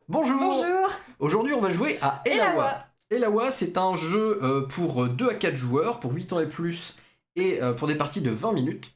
Bonjour. Bonjour. Aujourd'hui, on va jouer à Elawa. Elawa. Elawa, c'est un jeu pour 2 à 4 joueurs, pour 8 ans et plus, et pour des parties de 20 minutes.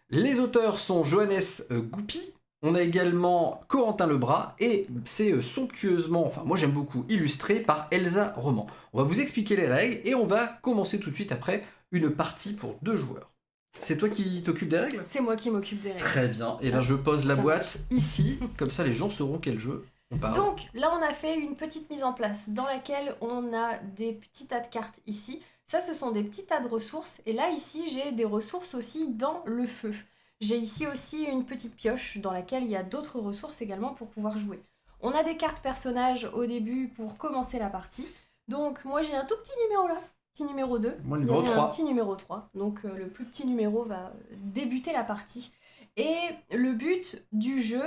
Les auteurs sont Johannes Goupy, on a également Corentin Lebras, et c'est somptueusement, enfin moi j'aime beaucoup, illustré par Elsa Roman. On va vous expliquer les règles, et on va commencer tout de suite après une partie pour 2 joueurs. C'est toi qui t'occupes des règles ? C'est moi qui m'occupe des règles. Très bien, et bien je pose la Ça boîte ici, comme ça les gens sauront quel jeu on parle. Donc là, on a fait une petite mise en place dans laquelle on a des petits tas de cartes ici. Ça, ce sont des petits tas de ressources. Et là, ici, j'ai des ressources aussi dans le feu. J'ai ici aussi une petite pioche dans laquelle il y a d'autres ressources également pour pouvoir jouer. On a des cartes personnages au début pour commencer la partie. Donc moi, j'ai un tout petit numéro là. Petit numéro 2. Moi, le numéro Il y avait 3. un petit numéro 3. Donc le plus petit numéro va débuter la partie. Et le but du jeu,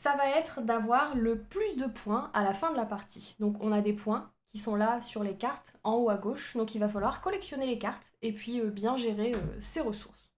ça va être d'avoir le plus de points à la fin de la partie. Donc on a des points qui sont là sur les cartes, en haut à gauche. Donc il va falloir collectionner les cartes et puis bien gérer ses ressources.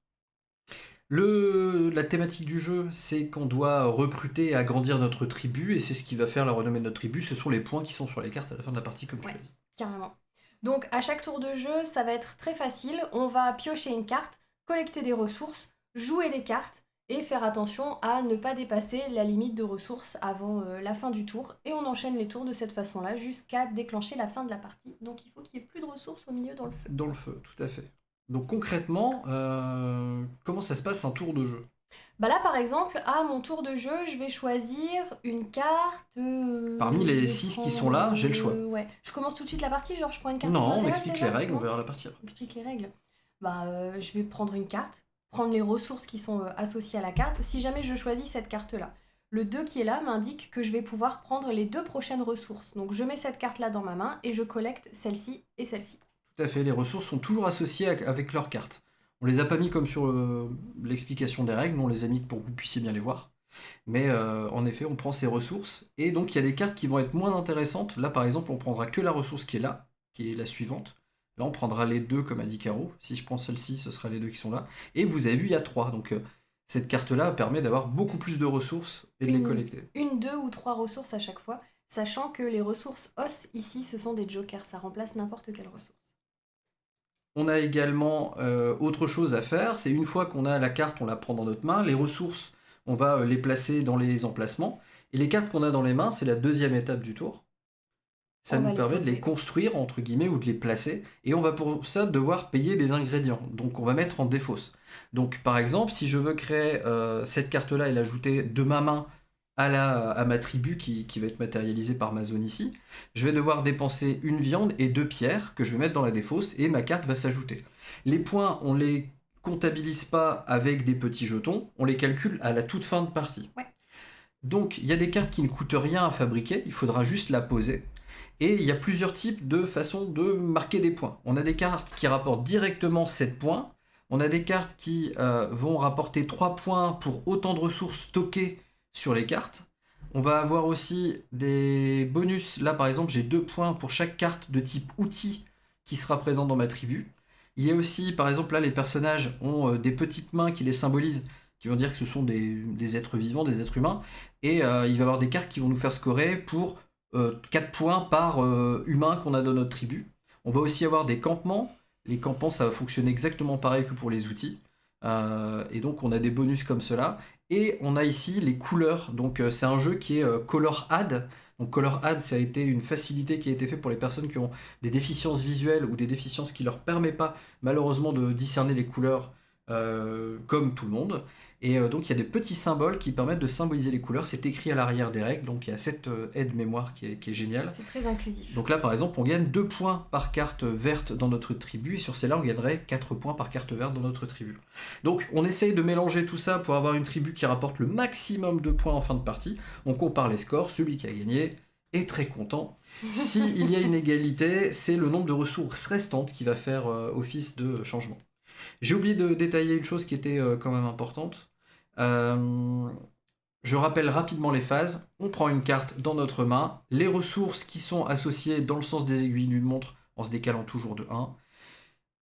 La thématique du jeu, c'est qu'on doit recruter et agrandir notre tribu, et c'est ce qui va faire la renommée de notre tribu. Ce sont les points qui sont sur les cartes à la fin de la partie, comme tu l'as dit. Carrément. Donc à chaque tour de jeu, ça va être très facile. On va piocher une carte, collecter des ressources, jouer des cartes, et faire attention à ne pas dépasser la limite de ressources avant la fin du tour. Et on enchaîne les tours de cette façon-là jusqu'à déclencher la fin de la partie. Donc il faut qu'il y ait plus de ressources au milieu dans le feu. Dans le feu, tout à fait. Donc concrètement, comment ça se passe un tour de jeu ? Bah là par exemple, à mon tour de jeu, je vais choisir une carte... Parmi les je vais 6 qui prendre, sont là, j'ai le choix. Ouais. Je commence tout de suite la partie, genre je prends une carte qui Non, on m'intéresse explique déjà les règles, on Non verra la partie après. On explique les règles. Bah je vais prendre une carte, prendre les ressources qui sont associées à la carte. Si jamais je choisis cette carte-là, le 2 qui est là m'indique que je vais pouvoir prendre les 2 prochaines ressources. Donc je mets cette carte-là dans ma main et je collecte celle-ci et celle-ci. Tout à fait, les ressources sont toujours associées avec leurs cartes. On les a pas mis comme sur l'explication des règles, mais on les a mis pour que vous puissiez bien les voir. Mais en effet, on prend ces ressources, et donc il y a des cartes qui vont être moins intéressantes. Là, par exemple, on prendra que la ressource qui est là, qui est la suivante. Là, on prendra les 2 comme a dit Caro. Si je prends celle-ci, ce sera les 2 qui sont là. Et vous avez vu, il y a 3. Donc cette carte-là permet d'avoir beaucoup plus de ressources et de les collecter. Une, 2 ou 3 ressources à chaque fois, sachant que les ressources os ici, ce sont des jokers. Ça remplace n'importe quelle ressource. On a également autre chose à faire, c'est une fois qu'on a la carte, on la prend dans notre main. Les ressources, on va les placer dans les emplacements. Et les cartes qu'on a dans les mains, c'est la deuxième étape du tour. Ça nous permet de les construire, entre guillemets, ou de les placer. Et on va pour ça devoir payer des ingrédients. Donc on va mettre en défausse. Donc par exemple, si je veux créer cette carte-là et l'ajouter de ma main à ma tribu qui va être matérialisée par ma zone ici, je vais devoir dépenser une viande et 2 pierres que je vais mettre dans la défausse, et ma carte va s'ajouter. Les points, on les comptabilise pas avec des petits jetons, on les calcule à la toute fin de partie. Ouais. Donc il y a des cartes qui ne coûtent rien à fabriquer, il faudra juste la poser. Et il y a plusieurs types de façons de marquer des points. On a des cartes qui rapportent directement 7 points. On a des cartes qui vont rapporter 3 points pour autant de ressources stockées sur les cartes. On va avoir aussi des bonus. Là, par exemple, j'ai 2 points pour chaque carte de type outil qui sera présente dans ma tribu. Il y a aussi, par exemple, là, les personnages ont des petites mains qui les symbolisent, qui vont dire que ce sont des êtres vivants, des êtres humains. Et il va y avoir des cartes qui vont nous faire scorer pour 4 points par humain qu'on a dans notre tribu. On va aussi avoir des campements. Les campements, ça va fonctionner exactement pareil que pour les outils. Et donc, on a des bonus comme cela. Et on a ici les couleurs. Donc, c'est un jeu qui est Color Add. Donc, Color Add, ça a été une facilité qui a été faite pour les personnes qui ont des déficiences visuelles ou des déficiences qui ne leur permettent pas, malheureusement, de discerner les couleurs comme tout le monde. Et donc il y a des petits symboles qui permettent de symboliser les couleurs. C'est écrit à l'arrière des règles, donc il y a cette aide-mémoire qui est géniale. C'est très inclusif. Donc là par exemple on gagne 2 points par carte verte dans notre tribu, et sur celle-là on gagnerait 4 points par carte verte dans notre tribu. Donc on essaye de mélanger tout ça pour avoir une tribu qui rapporte le maximum de points en fin de partie. On compare les scores, celui qui a gagné est très content. S'il y a une égalité, c'est le nombre de ressources restantes qui va faire office de changement. J'ai oublié de détailler une chose qui était quand même importante. Je rappelle rapidement les phases. On prend une carte dans notre main. Les ressources qui sont associées dans le sens des aiguilles d'une montre, en se décalant toujours de 1.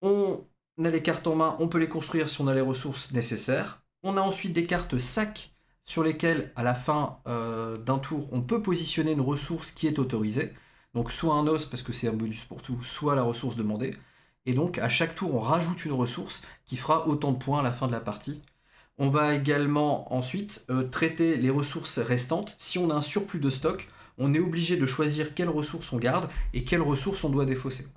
On a les cartes en main, on peut les construire si on a les ressources nécessaires. On a ensuite des cartes sacs sur lesquels, à la fin d'un tour, on peut positionner une ressource qui est autorisée. Donc soit un os parce que c'est un bonus pour tout, soit la ressource demandée. Et donc à chaque tour, on rajoute une ressource qui fera autant de points à la fin de la partie. On va également ensuite traiter les ressources restantes. Si on a un surplus de stock, on est obligé de choisir quelles ressources on garde et quelles ressources on doit défausser.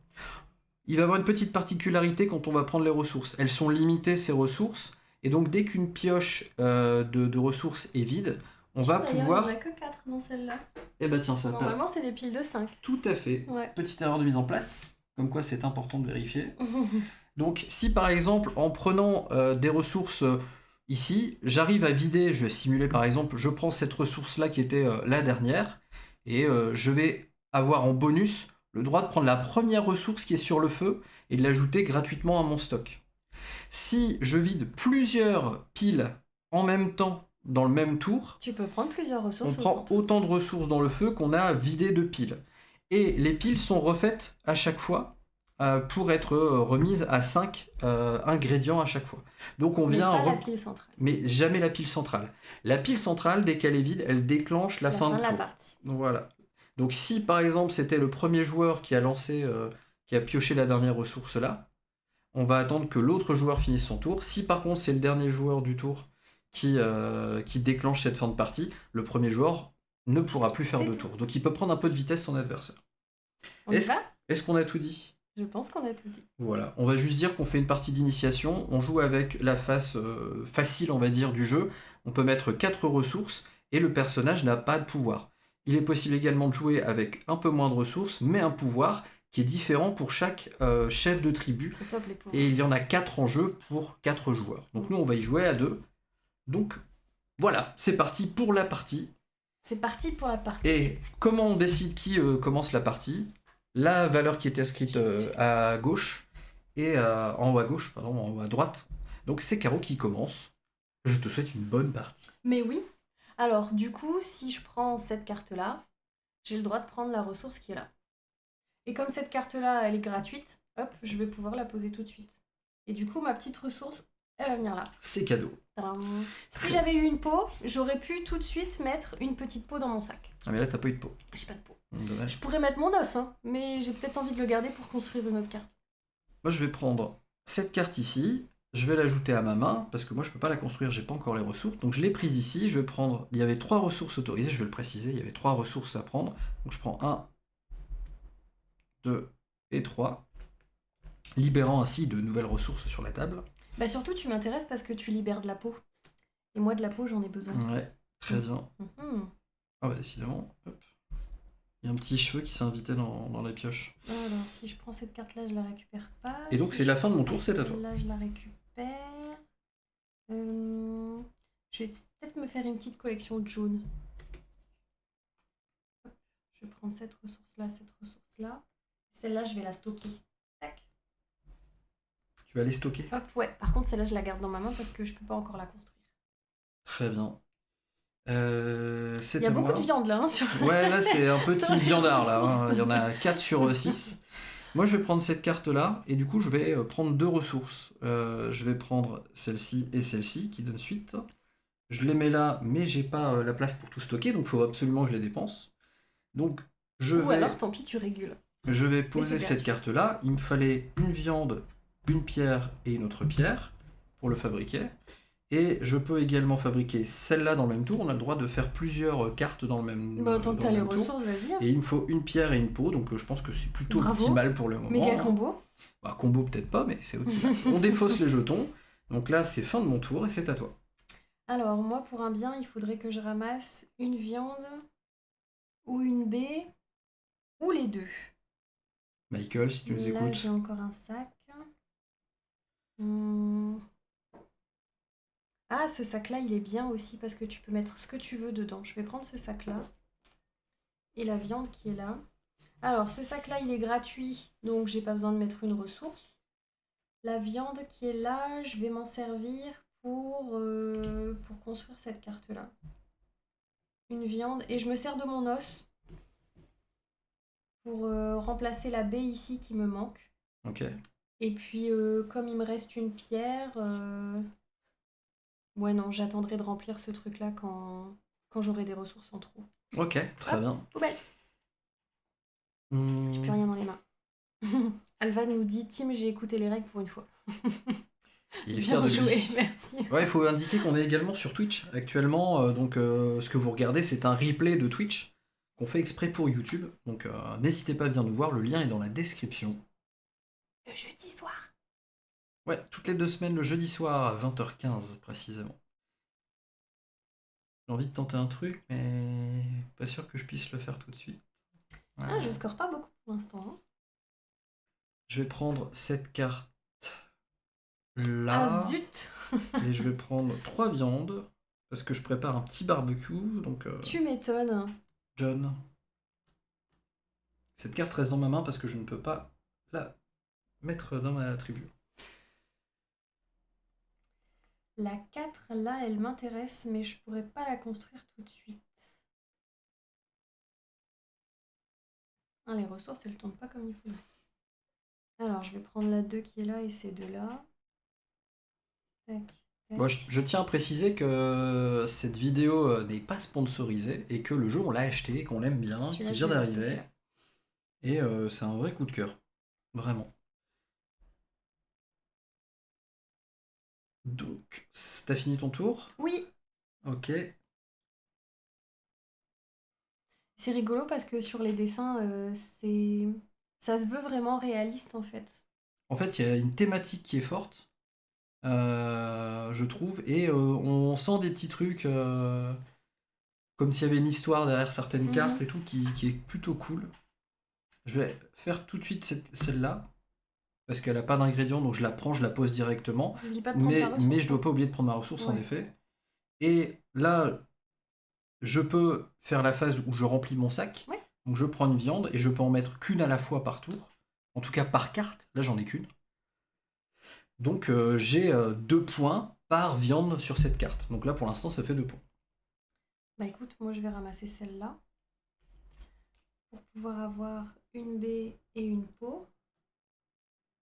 Il va y avoir une petite particularité quand on va prendre les ressources. Elles sont limitées, ces ressources, et donc dès qu'une pioche de ressources est vide, on va pouvoir... Il n'y en a que 4 dans celle-là. Eh ben tiens, ça Normalement, c'est des piles de 5. Tout à fait. Ouais. Petite erreur de mise en place, comme quoi c'est important de vérifier. Donc si par exemple, en prenant des ressources ici, j'arrive à vider, je vais simuler par exemple, je prends cette ressource-là qui était la dernière, et je vais avoir en bonus le droit de prendre la première ressource qui est sur le feu et de l'ajouter gratuitement à mon stock. Si je vide plusieurs piles en même temps dans le même tour, tu peux prendre plusieurs ressources. On prend autant de ressources dans le feu qu'on a vidé de piles. Et les piles sont refaites à chaque fois pour être remises à 5 ingrédients à chaque fois. Donc on vient... Mais pas la pile centrale. Mais jamais la pile centrale. La pile centrale, dès qu'elle est vide, elle déclenche la fin de tour. La partie. Voilà. Donc si par exemple c'était le premier joueur qui a lancé, qui a pioché la dernière ressource là, on va attendre que l'autre joueur finisse son tour. Si par contre c'est le dernier joueur du tour qui déclenche cette fin de partie, le premier joueur ne pourra plus faire de tour. Donc il peut prendre un peu de vitesse son adversaire. Est-ce qu'on a tout dit ? Je pense qu'on a tout dit. Voilà, on va juste dire qu'on fait une partie d'initiation, on joue avec la face facile, on va dire, du jeu. On peut mettre 4 ressources et le personnage n'a pas de pouvoir. Il est possible également de jouer avec un peu moins de ressources, mais un pouvoir qui est différent pour chaque chef de tribu. Et il y en a 4 en jeu pour 4 joueurs. Donc nous, on va y jouer à 2. Donc voilà, c'est parti pour la partie. C'est parti pour la partie. Et comment on décide qui commence la partie ? La valeur qui est inscrite à gauche et en haut à gauche, pardon, en haut à droite. Donc c'est Caro qui commence. Je te souhaite une bonne partie. Mais oui. Alors du coup, si je prends cette carte-là, j'ai le droit de prendre la ressource qui est là. Et comme cette carte-là, elle est gratuite, hop, je vais pouvoir la poser tout de suite. Et du coup, ma petite ressource, elle va venir là. C'est cadeau. Tadam. Si j'avais eu une peau, j'aurais pu tout de suite mettre une petite peau dans mon sac. Ah mais là, t'as pas eu de peau. J'ai pas de peau. Dommage. Je pourrais mettre mon os, hein, mais j'ai peut-être envie de le garder pour construire une autre carte. Moi, je vais prendre cette carte ici. Je vais l'ajouter à ma main, parce que moi, je peux pas la construire, j'ai pas encore les ressources. Donc, je l'ai prise ici. Je vais prendre... Il y avait 3 ressources autorisées, je vais le préciser. Il y avait 3 ressources à prendre. Donc, je prends 1, 2 et 3. Libérant ainsi de nouvelles ressources sur la table. Bah surtout, tu m'intéresses parce que tu libères de la peau. Et moi, de la peau, j'en ai besoin. Ouais, très bien. Ah bah décidément, hop. Il y a un petit cheveu qui s'est invité dans la pioche. Alors, si je prends cette carte-là, je la récupère pas. Et donc, c'est la fin de mon tour, c'est à toi. Là, je la récupère. Je vais peut-être me faire une petite collection de jaunes. Hop, je vais prendre cette ressource-là, cette ressource-là. Celle-là, je vais la stocker. Tac. Tu vas les stocker. Hop, ouais. Par contre, celle-là, je la garde dans ma main parce que je peux pas encore la construire. Très bien. Il y a beaucoup de viande là. Sur... Ouais, là c'est un peu team viandard là. Hein. Il y en a 4 sur 6. Moi je vais prendre cette carte là et du coup je vais prendre 2 ressources. Je vais prendre celle-ci et celle-ci qui donnent suite. Je les mets là mais j'ai pas la place pour tout stocker donc il faut absolument que je les dépense. Donc alors tant pis tu régules. Je vais poser cette carte là. Il me fallait une viande, une pierre et une autre pierre pour le fabriquer. Et je peux également fabriquer celle-là dans le même tour. On a le droit de faire plusieurs cartes dans le même tour. Bah, tant que t'as les ressources, vas-y. Et il me faut une pierre et une peau, donc je pense que c'est plutôt optimal pour le moment. Méga combo. Bah, combo peut-être pas, mais c'est optimal. On défausse les jetons. Donc là, c'est fin de mon tour et c'est à toi. Alors, moi, pour un bien, il faudrait que je ramasse une viande ou une baie ou les deux. Michael, si tu nous écoutes. Là, j'ai encore un sac. Ah, ce sac-là, il est bien aussi parce que tu peux mettre ce que tu veux dedans. Je vais prendre ce sac-là. Et la viande qui est là. Alors, ce sac-là, il est gratuit, donc j'ai pas besoin de mettre une ressource. La viande qui est là, je vais m'en servir pour construire cette carte-là. Une viande. Et je me sers de mon os pour remplacer la baie ici qui me manque. Ok. Et puis, comme il me reste une pierre... Ouais, non, j'attendrai de remplir ce truc-là quand j'aurai des ressources en trop. Ok, très Hop, bien. poubelle. J'ai plus Hmm, rien dans les mains. Alva nous dit Tim, j'ai écouté les règles pour une fois. il est fier Bien de joué, lui. merci. Ouais, il faut indiquer qu'on est également sur Twitch actuellement. Donc, ce que vous regardez, c'est un replay de Twitch qu'on fait exprès pour YouTube. Donc, n'hésitez pas à venir nous voir. Le lien est dans la description. Le jeudi soir. Ouais, toutes les 2 semaines, le jeudi soir à 20h15 précisément. J'ai envie de tenter un truc, mais pas sûr que je puisse le faire tout de suite. Ah, Voilà. je score pas beaucoup pour l'instant. Hein. Je vais prendre cette carte Ah là. zut. Et je vais prendre 3 viandes. Parce que je prépare un petit barbecue. Donc, Tu m'étonnes. John. Cette carte reste dans ma main parce que je ne peux pas la mettre dans ma tribu. La 4, là, elle m'intéresse, mais je pourrais pas la construire tout de suite. Ah, les ressources, elles tombent pas comme il faudrait. Alors, je vais prendre la 2 qui est là et ces deux-là. Tac, tac. Bon, je tiens à préciser que cette vidéo n'est pas sponsorisée et que le jeu, on l'a acheté, qu'on l'aime bien, Celui-là, qui je vient vais le stocker d'arriver. là. Et c'est un vrai coup de cœur. Vraiment. Donc, t'as fini ton tour? Oui, Ok. c'est rigolo parce que sur les dessins, ça se veut vraiment réaliste en fait. En fait, il y a une thématique qui est forte, je trouve, et on sent des petits trucs, comme s'il y avait une histoire derrière certaines cartes et tout, qui est plutôt cool. Je vais faire tout de suite celle-là, parce qu'elle n'a pas d'ingrédients, donc je la prends, je la pose directement. N'oublie pas de prendre ta Mais ressource. je dois pas oublier de prendre ma ressource, en Ouais. effet. Et là, je peux faire la phase où je remplis mon sac. Ouais. Donc je prends une viande et je peux en mettre qu'une à la fois par tour. En tout cas par carte. Là, j'en ai qu'une. Donc j'ai 2 points par viande sur cette carte. Donc là, pour l'instant, ça fait 2 points. Bah écoute, moi je vais ramasser celle-là pour pouvoir avoir une baie et une peau.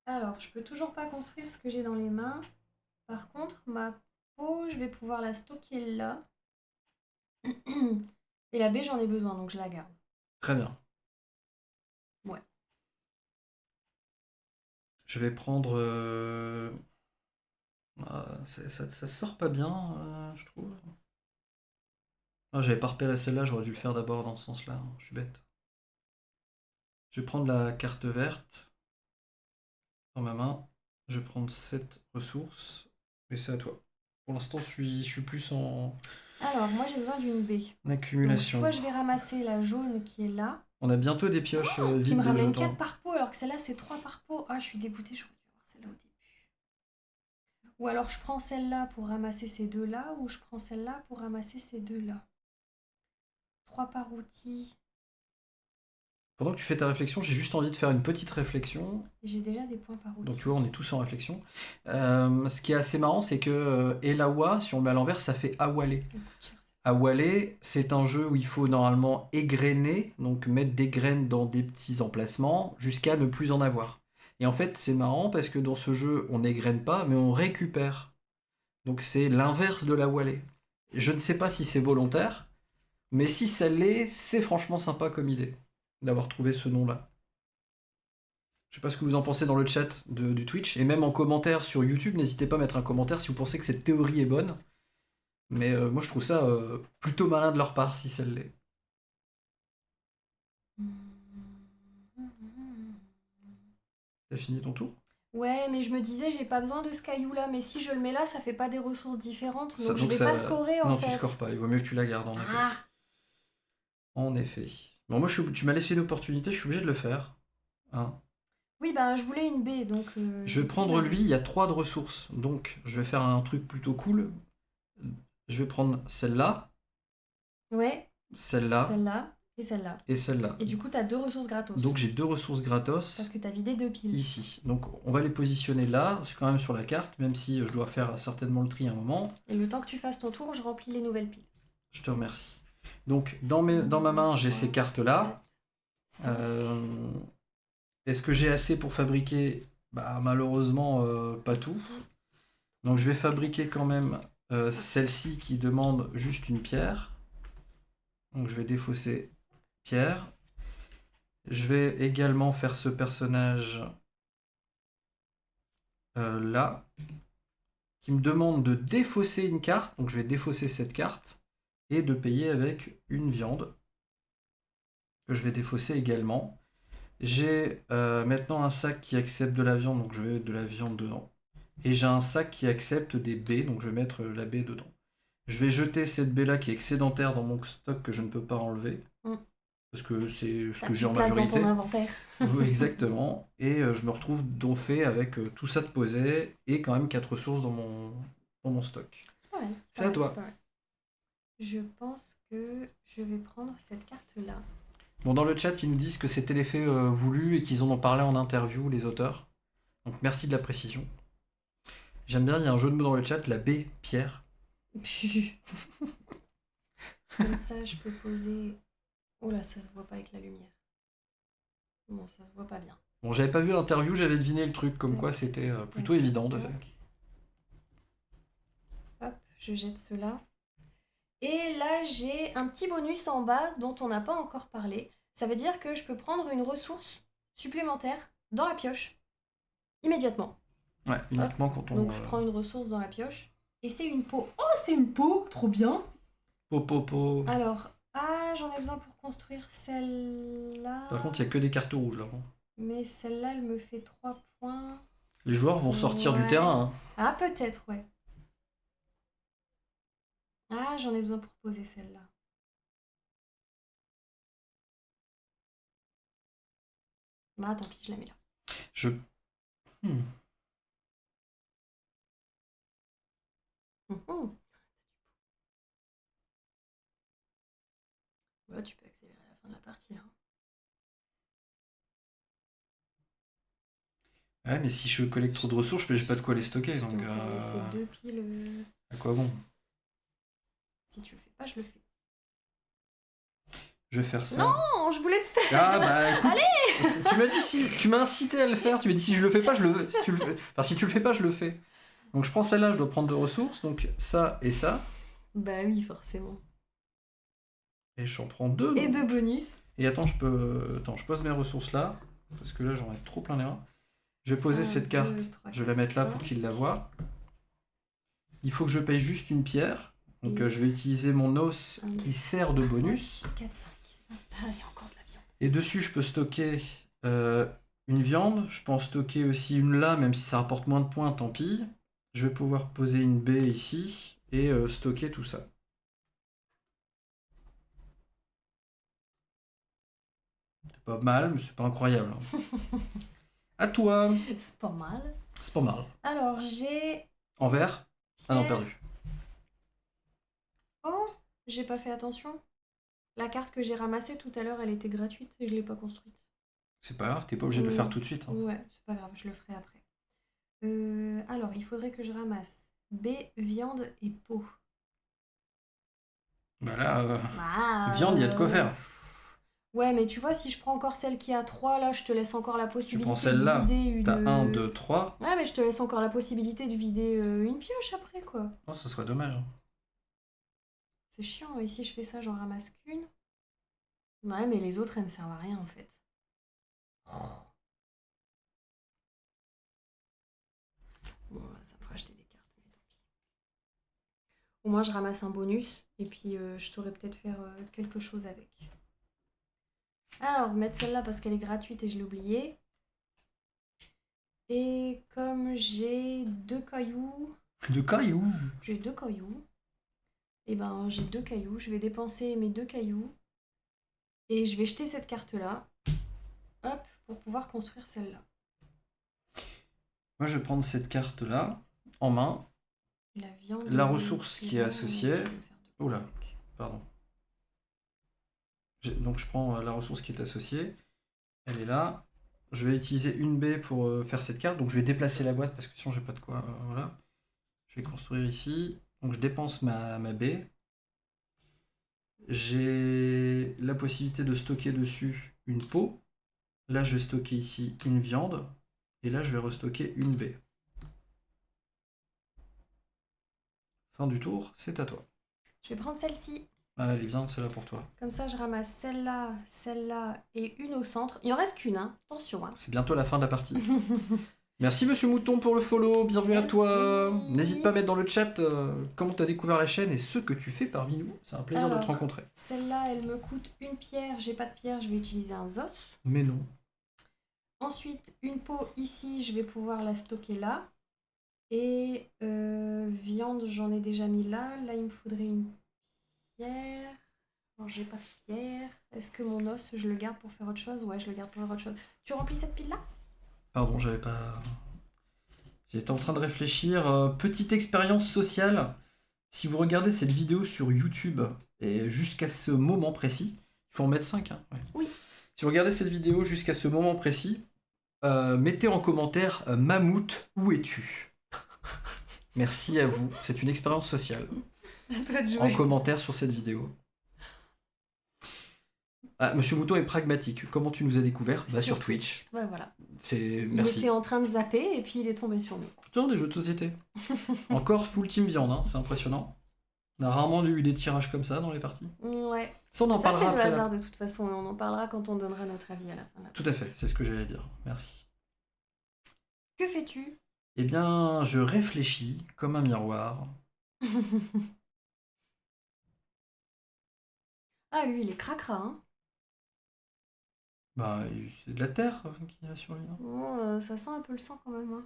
Alors, je peux toujours pas construire ce que j'ai dans les mains. Par contre, ma peau, je vais pouvoir la stocker là. Et la baie, j'en ai besoin, donc je la garde. Très bien. Ouais. Je vais prendre... ça sort pas bien, je trouve. Ah, j'avais pas repéré celle-là, j'aurais dû le faire d'abord dans ce sens-là. Hein. Je suis bête. Je vais prendre la carte verte dans ma main. Je vais prendre cette ressource. Et c'est à toi. Pour l'instant, je suis plus en Alors, moi j'ai besoin d'une baie. Donc, accumulation. soit je vais ramasser la jaune qui est là, On a bientôt des pioches qui vides me de ramène jetons. 4 par pot, alors que celle-là c'est 3 par pot. Ah, je suis dégoûtée, j'aurais dû avoir celle-là au début. Ou alors je prends celle-là pour ramasser ces deux-là, ou je prends celle-là pour ramasser ces deux-là. 3 par outil. Pendant que tu fais ta réflexion, j'ai juste envie de faire une petite réflexion. J'ai déjà des points par outil. Donc tu vois, on est tous en réflexion. Ce qui est assez marrant, c'est que Elawa, si on met à l'envers, ça fait Awale. Elle coûte cher, celle-là. Awale, c'est un jeu où il faut normalement égrener, donc mettre des graines dans des petits emplacements, jusqu'à ne plus en avoir. Et en fait, c'est marrant parce que dans ce jeu, on n'égrène pas, mais on récupère. Donc c'est l'inverse de l'Awale. Je ne sais pas si c'est volontaire, mais si ça l'est, c'est franchement sympa comme idée d'avoir trouvé ce nom-là. Je sais pas ce que vous en pensez dans le chat du Twitch, et même en commentaire sur YouTube, n'hésitez pas à mettre un commentaire si vous pensez que cette théorie est bonne. Mais moi je trouve ça plutôt malin de leur part si ça l'est. T'as fini ton tour? Ouais, mais je me disais, j'ai pas besoin de ce caillou-là, mais si je le mets là, ça fait pas des ressources différentes, donc je vais pas scorer en Non, fait. tu scores pas, il vaut mieux que tu la gardes en effet. Ah, En effet. Bon, moi tu m'as laissé une opportunité, je suis obligé de le faire. Hein. oui, bah je voulais une baie, donc... Je vais prendre lui, il y a 3 de ressources, donc je vais faire un truc plutôt cool. Je vais prendre celle-là, Ouais, celle-là celle-là et celle-là. et celle-là. Et du coup, t'as 2 ressources gratos. Donc j'ai 2 ressources gratos Parce que t'as vidé 2 piles. ici. Donc on va les positionner là, c'est quand même sur la carte, même si je dois faire certainement le tri à un moment. Et le temps que tu fasses ton tour, je remplis les nouvelles piles. Je te remercie. Donc dans ma main, j'ai ces cartes-là. Est-ce que j'ai assez pour fabriquer? Bah malheureusement pas tout. Donc je vais fabriquer quand même celle-ci qui demande juste une pierre. Donc je vais défausser pierre. Je vais également faire ce personnage là, qui me demande de défausser une carte. Donc je vais défausser cette carte et de payer avec une viande que je vais défausser également. J'ai maintenant un sac qui accepte de la viande, donc je vais mettre de la viande dedans. Et j'ai un sac qui accepte des baies, donc je vais mettre la baie dedans. Je vais jeter cette baie là qui est excédentaire dans mon stock que je ne peux pas enlever. Parce que c'est ce T'as que j'ai en plus de place majorité. dans ton inventaire. Oui, exactement. Et je me retrouve donc fait avec tout ça de posé et quand même 4 ressources dans mon stock. C'est pas mal. C'est à toi. pas mal. Je pense que je vais prendre cette carte-là. Bon, dans le chat, ils nous disent que c'était l'effet voulu et qu'ils en ont parlé en interview, les auteurs. Donc merci de la précision. J'aime bien, il y a un jeu de mots dans le chat, la baie pierre. Comme ça, je peux poser... Oh là, ça se voit pas avec la lumière. Bon, ça se voit pas bien. Bon, j'avais pas vu l'interview, j'avais deviné le truc, comme quoi c'était plutôt évident de faire. Hop, je jette cela. Et là, j'ai un petit bonus en bas dont on n'a pas encore parlé. Ça veut dire que je peux prendre une ressource supplémentaire dans la pioche immédiatement. Ouais, uniquement quand on... Donc je prends une ressource dans la pioche. Et c'est une peau. Oh, c'est une peau! Trop bien! Po. Alors, j'en ai besoin pour construire celle-là. Par contre, il n'y a que des cartes rouges là. Mais celle-là, elle me fait 3 points. Les joueurs vont sortir du terrain. Hein. Ah, peut-être, ouais. Ah, j'en ai besoin pour poser celle-là. Bah, tant pis, je la mets là. Je... Là, tu peux accélérer à la fin de la partie. Hein. Ouais, mais si je collecte trop de ressources, j'ai pas de quoi les stocker. Donc, c'est 2 piles. À quoi bon? Si tu le fais pas, je le fais. Je vais faire ça. Non, je voulais le faire. Ah bah écoute, allez. Tu m'as dit tu m'as incité à le faire. Tu m'as dit si je le fais pas, je le veux. Si tu le fais, enfin si tu le fais pas, je le fais. Donc je prends celle-là, je dois prendre 2 ressources, donc ça et ça. Bah oui, forcément. Et j'en prends 2. Et 2 bonus. Et attends, je pose mes ressources là parce que là j'en ai trop plein les reins. Je vais poser cette carte, 2, 3, je vais la mettre là pour qu'il la voie. Il faut que je paye juste une pierre. Donc je vais utiliser mon os qui sert de bonus. 4, 5. Ah, il y a encore de la viande. Et dessus, je peux stocker une viande. Je peux en stocker aussi une là, même si ça rapporte moins de points, tant pis. Je vais pouvoir poser une baie ici et stocker tout ça. C'est pas mal, mais c'est pas incroyable. À toi. C'est pas mal. C'est pas mal. Alors, j'ai... En vert. Ah non, perdu. Oh, j'ai pas fait attention. La carte que j'ai ramassée tout à l'heure, elle était gratuite et je l'ai pas construite. C'est pas grave, t'es pas obligé de le faire tout de suite. Hein. Ouais, c'est pas grave, je le ferai après. Alors, il faudrait que je ramasse baie, viande et peau. Bah là, viande, il y a de quoi faire. Ouais, mais tu vois, si je prends encore celle qui a 3, là, je te laisse encore la possibilité tu prends celle-là, de vider une... T'as 1, 2, 3. Ouais, mais je te laisse encore la possibilité de vider une pioche après, quoi. Oh, ce serait dommage. C'est chiant, et si je fais ça, j'en ramasse qu'une. Ouais, mais les autres, elles me servent à rien, en fait. Bon, ça me fera acheter des cartes, mais tant pis. Au moins, je ramasse un bonus, et puis je saurais peut-être faire quelque chose avec. Alors, mettre celle-là parce qu'elle est gratuite et je l'ai oubliée. Et comme j'ai 2 cailloux... J'ai 2 cailloux. Et ben, j'ai 2 cailloux. Je vais dépenser mes 2 cailloux. Et je vais jeter cette carte-là. Hop, pour pouvoir construire celle-là. Moi, je vais prendre cette carte-là en main. La ressource qui est associée. Oula, pardon. Donc je prends la ressource qui est associée. Elle est là. Je vais utiliser une baie pour faire cette carte. Donc je vais déplacer la boîte parce que sinon j'ai pas de quoi. Voilà. Je vais construire ici. Donc je dépense ma baie. J'ai la possibilité de stocker dessus une peau. Là je vais stocker ici une viande. Et là je vais restocker une baie. Fin du tour, c'est à toi. Je vais prendre celle-ci. Ah, elle est bien, celle-là pour toi. Comme ça, je ramasse celle-là et une au centre. Il en reste qu'une, hein. Attention, hein. C'est bientôt la fin de la partie. Merci Monsieur Mouton pour le follow, bienvenue à toi. Merci. N'hésite pas à mettre dans le chat comment tu as découvert la chaîne et ce que tu fais parmi nous. C'est un plaisir de te Alors. rencontrer. Celle-là, elle me coûte une pierre. J'ai pas de pierre, je vais utiliser un os. Mais non. Ensuite, une peau ici, je vais pouvoir la stocker là. Et viande, j'en ai déjà mis là. Là, il me faudrait une pierre. Alors, j'ai pas de pierre. Est-ce que mon os, je le garde pour faire autre chose? Ouais, je le garde pour faire autre chose. Tu remplis cette pile-là? Pardon, j'avais pas... J'étais en train de réfléchir. Petite expérience sociale. Si vous regardez cette vidéo sur YouTube, et jusqu'à ce moment précis, il faut en mettre 5. Hein, ouais. Oui. Si vous regardez cette vidéo jusqu'à ce moment précis, mettez en commentaire Mammouth, où es-tu? Merci à vous. C'est une expérience sociale. À toi de jouer. En commentaire sur cette vidéo. Ah, Monsieur Mouton est pragmatique. Comment tu nous as découvert? Bah, sur Twitch. Ouais, voilà. C'est... Il Merci. était en train de zapper et puis il est tombé sur nous. Tiens, des jeux de société. Encore full team viande, hein, c'est impressionnant. On a rarement eu des tirages comme ça dans les parties. Ouais. Ça, on en Ça, parlera c'est le après. hasard de toute façon. On en parlera quand on donnera notre avis à la fin. Tout à fait, c'est ce que j'allais dire. Merci. Que fais-tu? Eh bien, je réfléchis comme un miroir. Ah, lui, il est cracra, hein. Bah, c'est de la terre qu'il y a sur lui. Non Oh, ça sent un peu le sang quand même. Hein.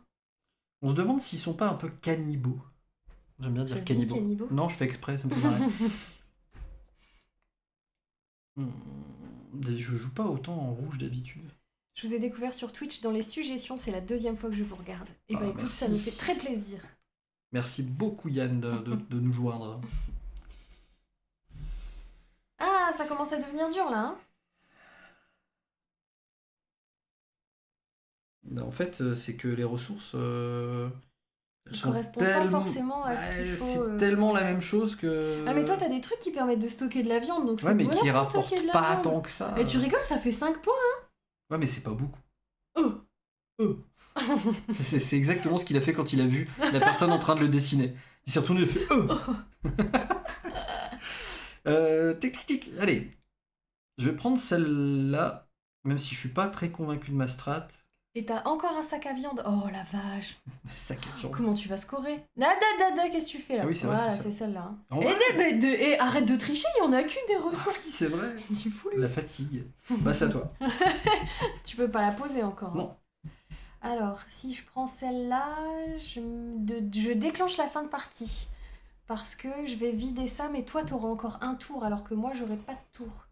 On se demande s'ils sont pas un peu cannibaux. J'aime bien Ça dire se dit cannibaux. cannibaux Non, je fais exprès, ça me fait marrer. Je joue pas autant en rouge d'habitude. Je vous ai découvert sur Twitch dans les suggestions, c'est la deuxième fois que je vous regarde. Et bah écoute, merci. ça nous fait très plaisir. Merci beaucoup Yann de nous joindre. Ah, ça commence à devenir dur là, hein. En fait, c'est que les ressources, elles Ça sont correspond pas forcément à ce qu'il faut. C'est tellement la même chose que... Ah mais toi t'as des trucs qui permettent de stocker de la viande, donc Ouais, c'est mais bonheur qui pour rapportent stocker de la pas viande. tant que ça. Et tu rigoles, ça fait 5 points. Ouais, mais c'est pas beaucoup. Oh. C'est exactement ce qu'il a fait quand il a vu la personne en train de le dessiner. Il s'est retourné, il a fait tic tic tic. Allez, je vais prendre celle-là, même si je suis pas très convaincu de ma strat. Et t'as encore un sac à viande. Oh la vache. Sac à viande. Comment tu vas scorer? Qu'est-ce que tu fais là? Ah oui, c'est vrai, voilà, c'est ça. c'est celle-là. Hein. En Et, vrai, et arrête de tricher, il y en a qu'une des ressources. c'est vrai. Il est fou lui. La fatigue. Bah, c'est à toi. Tu peux pas la poser encore. Non. Alors, si je prends celle-là, je déclenche la fin de partie. Parce que je vais vider ça, mais toi, t'auras encore un tour, alors que moi, j'aurai pas de tour.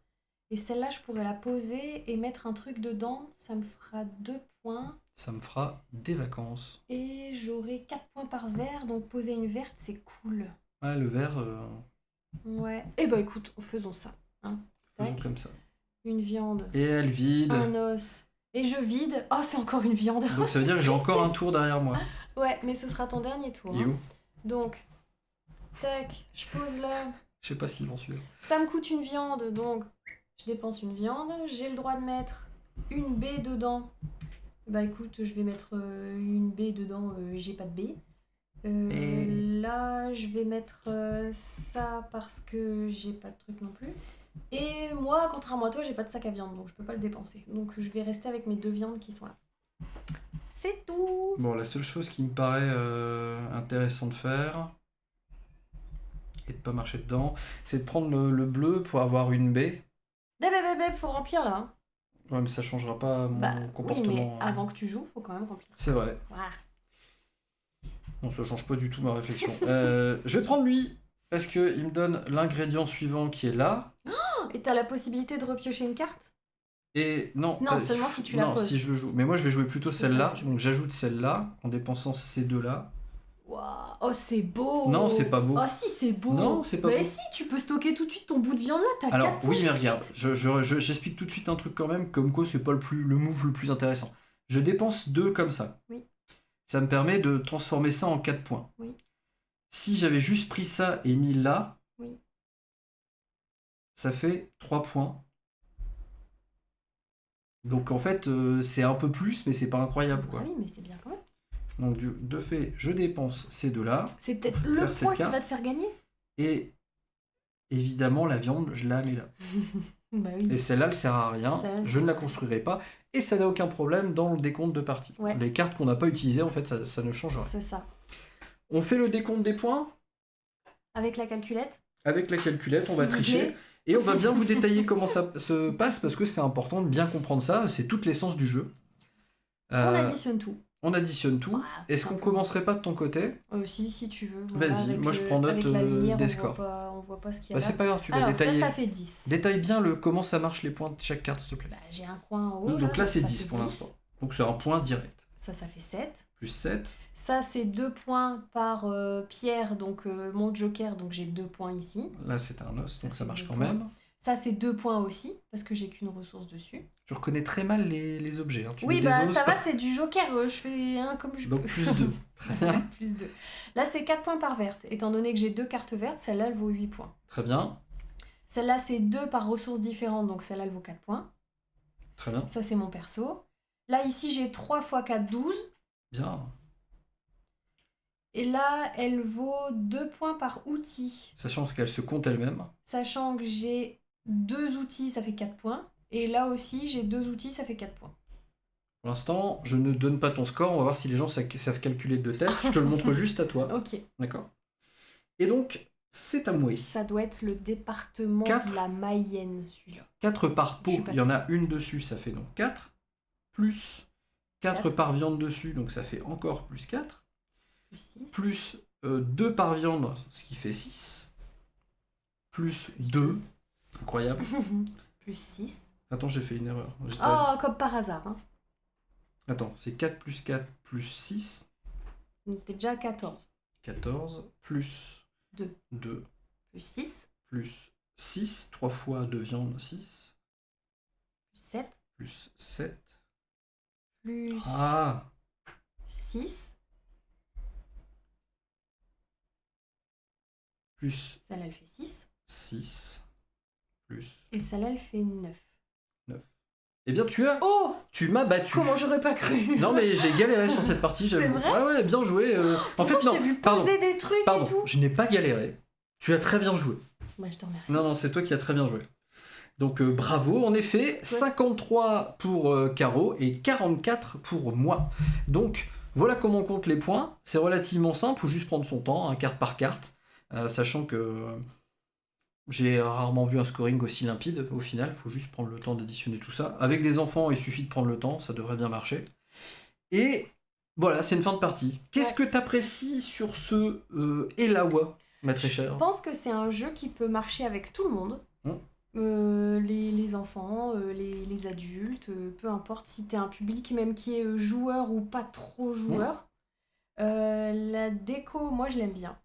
Et celle-là, je pourrais la poser et mettre un truc dedans. Ça me fera 2 points. Ça me fera des vacances. Et j'aurai 4 points par verre, donc poser une verte, c'est cool. Ouais, le verre, Ouais. Et bah écoute, faisons ça. Hein. faisons Tac. comme ça. Une viande, Et elle vide. un os. Et je vide. Oh, c'est encore une viande. Donc ça veut dire que j'ai encore un tour derrière moi. Ouais, mais ce sera ton dernier tour. Il est Hein. où? Donc, tac, je pose là. Je sais pas s'ils vont suivre. Ça me coûte une viande, donc je dépense une viande. J'ai le droit de mettre une baie dedans. Bah écoute, je vais mettre une baie dedans, j'ai pas de baie. Là, je vais mettre ça parce que j'ai pas de truc non plus. Et moi, contrairement à toi, j'ai pas de sac à viande, donc je peux pas le dépenser. Donc je vais rester avec mes 2 viandes qui sont là. C'est tout. Bon, la seule chose qui me paraît intéressant de faire, et de pas marcher dedans, c'est de prendre le bleu pour avoir une baie. Faut remplir là. Hein. Ouais, mais ça changera pas mon comportement. Oui, mais avant que tu joues, faut quand même remplir. C'est vrai. Voilà. Non, ça change pas du tout ma réflexion. Je vais prendre lui, parce qu'il me donne l'ingrédient suivant qui est là. Et t'as la possibilité de repiocher une carte? Et non, Non, seulement si tu la non, poses. si je le joue. Mais moi, je vais jouer plutôt Tu peux celle-là. pas jouer. Donc j'ajoute celle-là en dépensant ces deux-là. Waouh. Oh, c'est beau. Non, c'est pas beau. Oh, si, c'est beau. Non, c'est pas mais beau. si, tu peux stocker tout de suite ton bout de viande là, t'as 4 Alors points oui, mais tout de regarde, suite. j'explique tout de suite un truc quand même, comme quoi c'est pas le move le plus intéressant. Je dépense 2 comme ça. Oui. Ça me permet de transformer ça en 4 points. Oui. Si j'avais juste pris ça et mis là, Oui. ça fait 3 points. Donc en fait, c'est un peu plus, mais c'est pas incroyable quoi. Ah oui, mais c'est bien quand même. Donc de fait, je dépense ces deux-là. C'est peut-être Pour le faire cette point qui carte. va te faire gagner. Et évidemment, la viande, je la mets là. Bah oui. Et celle-là, elle sert à rien. Celle-là, elle Je sert ne la à rien. construirai pas. Et ça n'a aucun problème dans le décompte de partie. Ouais. Les cartes qu'on n'a pas utilisées, en fait, ça ne change rien. C'est ça. On fait le décompte des points Avec la calculette. avec la calculette, on va S'il vous tricher. plaît. Et on va bien vous détailler comment ça se passe parce que c'est important de bien comprendre ça. C'est toute l'essence du jeu. On additionne tout. On additionne tout. Voilà, Est-ce qu'on simplement. commencerait pas de ton côté? Si tu veux. Vas-y, avec moi je prends note avec la lumière, des on scores. on voit pas ce qu'il y a Bah, là. c'est pas grave, tu vas Alors détailler. ça fait 10. Détaille bien comment ça marche les points de chaque carte, s'il te plaît. Bah, j'ai un coin en haut. Donc là, c'est ça 10 fait pour 10. l'instant. Donc c'est un point direct. Ça fait 7. Plus 7. Ça, c'est 2 points par pierre, donc mon joker, donc j'ai 2 points ici. Là, c'est un os, donc ça c'est marche 2 quand points. même. Ça, c'est 2 points aussi, parce que j'ai qu'une ressource dessus. Tu reconnais très mal les objets. Hein. Tu Oui, mets des bah os ça par- va, c'est du joker, je fais un comme je Donc peux. plus 2. Très bien. Plus 2. Là, c'est 4 points par verte. Étant donné que j'ai 2 cartes vertes, celle-là, elle vaut 8 points. Très bien. Celle-là, c'est 2 par ressources différentes, donc celle-là, elle vaut 4 points. Très bien. Ça, c'est mon perso. Là, ici, j'ai 3 x 4, 12. Bien. Et là, elle vaut 2 points par outil. Sachant qu'elle se compte elle-même. Sachant que j'ai 2 outils, ça fait 4 points. Et là aussi, j'ai 2 outils, ça fait 4 points. Pour l'instant, je ne donne pas ton score. On va voir si les gens savent calculer de tête. Je te le montre juste à toi. Ok. D'accord. Et donc, c'est à moi. Ça doit être le département 4. de la Mayenne, celui-là. 4 par pot, Je suis pas il y en a une dessus, ça fait donc 4. Plus 4 4. par viande dessus, donc ça fait encore plus 4. Plus 6. Plus 2 par viande, ce qui fait 6. Plus 2. Incroyable. Plus 6. Attends, j'ai fait une erreur. Oh, comme par hasard. Hein. Attends, c'est 4 plus 4 plus 6. Donc t'es déjà à 14. 14 plus 2. 2 Plus 6. plus 6. 3 fois 2 viandes, 6. Plus 7. Plus 7. Plus Ah 6. Plus Celle-là, elle fait 6. 6. Plus Et celle-là, elle fait 9. 9. Eh bien, Oh, tu m'as battu. comment j'aurais pas cru. Non, mais j'ai galéré sur cette partie, C'est j'avoue. vrai Ouais, bien joué. En fait, Pourtant, non, je t'ai vu pardon. poser des trucs et Pardon, tout. je n'ai pas galéré. Tu as très bien joué. Bah, je te remercie. Non, c'est toi qui as très bien joué. Donc bravo, en effet, 53 pour Caro et 44 pour moi. Donc voilà comment on compte les points. C'est relativement simple, il faut juste prendre son temps, hein, carte par carte, sachant que j'ai rarement vu un scoring aussi limpide au final, il faut juste prendre le temps d'additionner tout ça. Avec des enfants, il suffit de prendre le temps, ça devrait bien marcher. Et voilà, c'est une fin de partie. Qu'est-ce que tu apprécies sur ce Elawa, ma très chère? Je pense que c'est un jeu qui peut marcher avec tout le monde. Les enfants, les adultes, peu importe si t'es un public même qui est joueur ou pas trop joueur. La déco, moi je l'aime bien.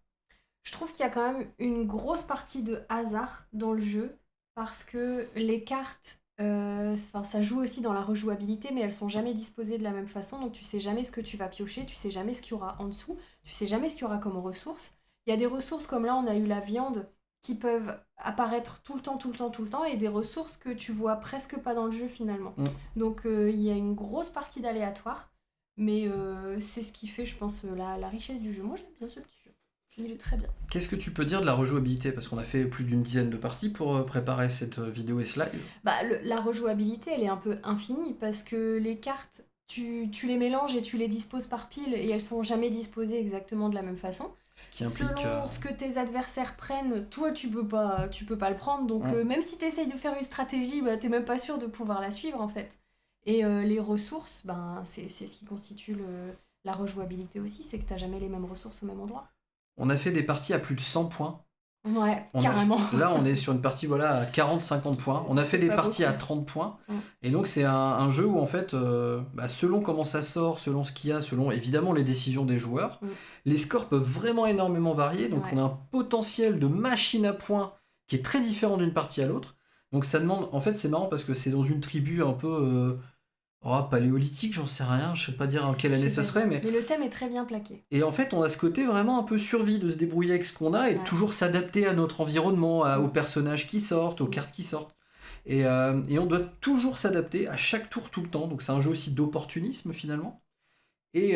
Je trouve qu'il y a quand même une grosse partie de hasard dans le jeu parce que les cartes, ça joue aussi dans la rejouabilité, mais elles sont jamais disposées de la même façon, donc tu sais jamais ce que tu vas piocher, tu sais jamais ce qu'il y aura en dessous, tu sais jamais ce qu'il y aura comme ressources. Il y a des ressources comme là, on a eu la viande qui peuvent apparaître tout le temps, et des ressources que tu vois presque pas dans le jeu finalement. Donc il y a une grosse partie d'aléatoire, mais c'est ce qui fait, je pense, la richesse du jeu. Moi j'aime bien ce petit jeu, il est très bien. Qu'est-ce que tu peux dire de la rejouabilité? Parce qu'on a fait plus d'une dizaine de parties pour préparer cette vidéo et ce live. Bah, la rejouabilité, elle est un peu infinie, parce que les cartes, tu les mélanges et tu les disposes par pile, et elles sont jamais disposées exactement de la même façon. Ce qui implique... Selon ce que tes adversaires prennent, toi tu peux pas le prendre, donc même si tu essayes de faire une stratégie, bah, t'es même pas sûr de pouvoir la suivre en fait. Et les ressources, ben, c'est ce qui constitue la rejouabilité aussi, c'est que t'as jamais les mêmes ressources au même endroit. On a fait des parties à plus de 100 points. Ouais, carrément. Là, on est sur une partie à 40-50 points. On a fait des parties à 30 points. Et donc, c'est un jeu où, en fait, selon comment ça sort, selon ce qu'il y a, selon évidemment les décisions des joueurs, les scores peuvent vraiment énormément varier. Donc, on a un potentiel de machine à points qui est très différent d'une partie à l'autre. Donc, ça demande... En fait, c'est marrant parce que c'est dans une tribu un peu... paléolithique, j'en sais rien, je sais pas dire en quelle année ça serait, mais le thème est très bien plaqué. Et en fait, on a ce côté vraiment un peu survie, de se débrouiller avec ce qu'on a et de toujours s'adapter à notre environnement, aux personnages qui sortent, aux cartes qui sortent. Et on doit toujours s'adapter à chaque tour tout le temps, donc c'est un jeu aussi d'opportunisme finalement. Et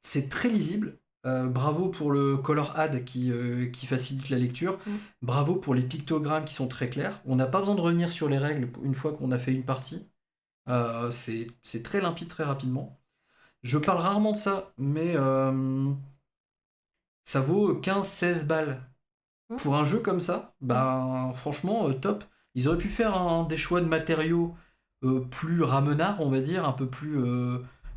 C'est très lisible. Bravo pour le color add qui facilite la lecture. Bravo pour les pictogrammes qui sont très clairs. On n'a pas besoin de revenir sur les règles une fois qu'on a fait une partie. C'est très limpide très rapidement. Je parle rarement de ça, mais ça vaut 15-16 balles. Pour un jeu comme ça, ben franchement, top. Ils auraient pu faire des choix de matériaux plus ramenards, on va dire, un peu plus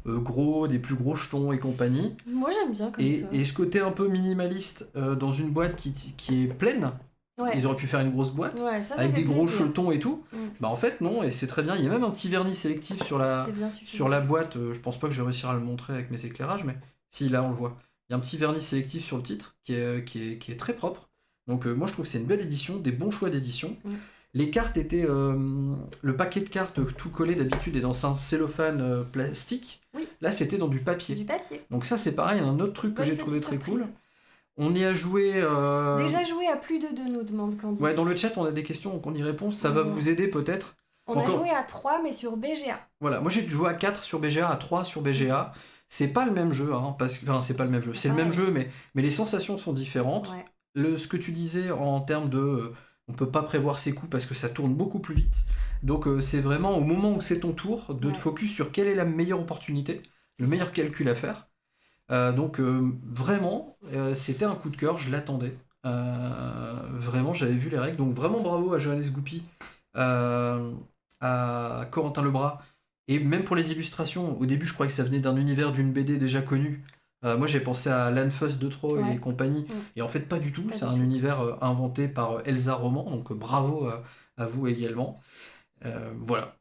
gros, des plus gros jetons et compagnie. Moi j'aime bien comme ça. Et ce côté un peu minimaliste dans une boîte qui est pleine, ils auraient pu faire une grosse boîte ça avec des gros plaisir. jetons et tout. Bah en fait non, et c'est très bien. Il y a même un petit vernis sélectif sur la boîte. Je pense pas que je vais réussir à le montrer avec mes éclairages, mais si là on le voit. Il y a un petit vernis sélectif sur le titre qui est très propre. Donc moi je trouve que c'est une belle édition, des bons choix d'édition. Les cartes étaient... le paquet de cartes tout collé d'habitude est dans un cellophane plastique. Là c'était dans du papier. Donc ça c'est pareil, un autre truc que j'ai trouvé très cool. On y a joué... Déjà joué à plus de 2, nous demande Candy. Ouais, dans le chat on a des questions, donc on y répond. Ça va vous aider peut-être. On a joué à 3 mais sur BGA. Voilà, moi j'ai joué à 4 sur BGA, à 3 sur BGA. C'est pas le même jeu, hein, c'est pas le même jeu. C'est le même jeu, mais les sensations sont différentes. Ce que tu disais en termes de... on peut pas prévoir ses coups parce que ça tourne beaucoup plus vite. Donc c'est vraiment au moment où c'est ton tour de te focus sur quelle est la meilleure opportunité, le meilleur calcul à faire. Donc vraiment, c'était un coup de cœur, je l'attendais. Vraiment, j'avais vu les règles. Donc vraiment bravo à Johannes Goupy, à Corentin Lebras. Et même pour les illustrations, au début je croyais que ça venait d'un univers d'une BD déjà connue. Moi j'ai pensé à Lanfuss de Troyes et compagnie, et en fait pas du tout, c'est un univers inventé par Elsa Roman, donc bravo à vous également. Voilà,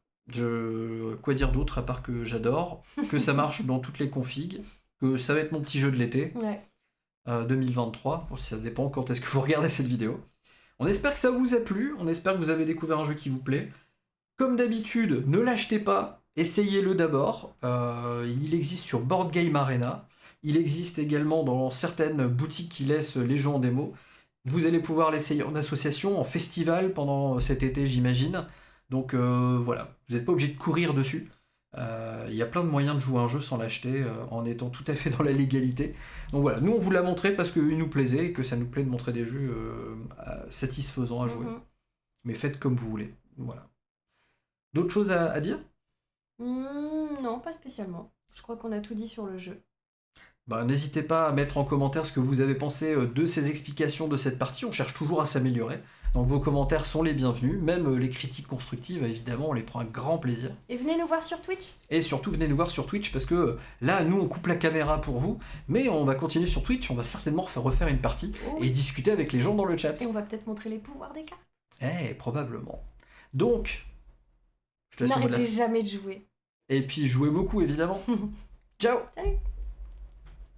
quoi dire d'autre à part que j'adore, que ça marche dans toutes les configs, que ça va être mon petit jeu de l'été 2023, ça dépend quand est-ce que vous regardez cette vidéo. On espère que ça vous a plu, on espère que vous avez découvert un jeu qui vous plaît. Comme d'habitude, ne l'achetez pas, essayez-le d'abord. Il existe sur Board Game Arena. Il existe également dans certaines boutiques qui laissent les jeux en démo. Vous allez pouvoir l'essayer en association, en festival pendant cet été, j'imagine. Donc voilà, vous n'êtes pas obligé de courir dessus. Il y a plein de moyens de jouer un jeu sans l'acheter en étant tout à fait dans la légalité. Donc voilà, nous on vous l'a montré parce qu'il nous plaisait et que ça nous plaît de montrer des jeux satisfaisants à jouer. Mais faites comme vous voulez. Voilà. D'autres choses à dire ? Non, pas spécialement. Je crois qu'on a tout dit sur le jeu. Bah, n'hésitez pas à mettre en commentaire ce que vous avez pensé de ces explications de cette partie. On cherche toujours à s'améliorer. Donc vos commentaires sont les bienvenus. Même les critiques constructives, évidemment, on les prend avec grand plaisir. Et venez nous voir sur Twitch. Et surtout, venez nous voir sur Twitch parce que là, nous, on coupe la caméra pour vous. Mais on va continuer sur Twitch. On va certainement refaire une partie et discuter avec les gens dans le chat. Et on va peut-être montrer les pouvoirs des cartes. Probablement. Donc... N'arrêtez jamais de jouer. Et puis jouez beaucoup, évidemment. Ciao. Salut.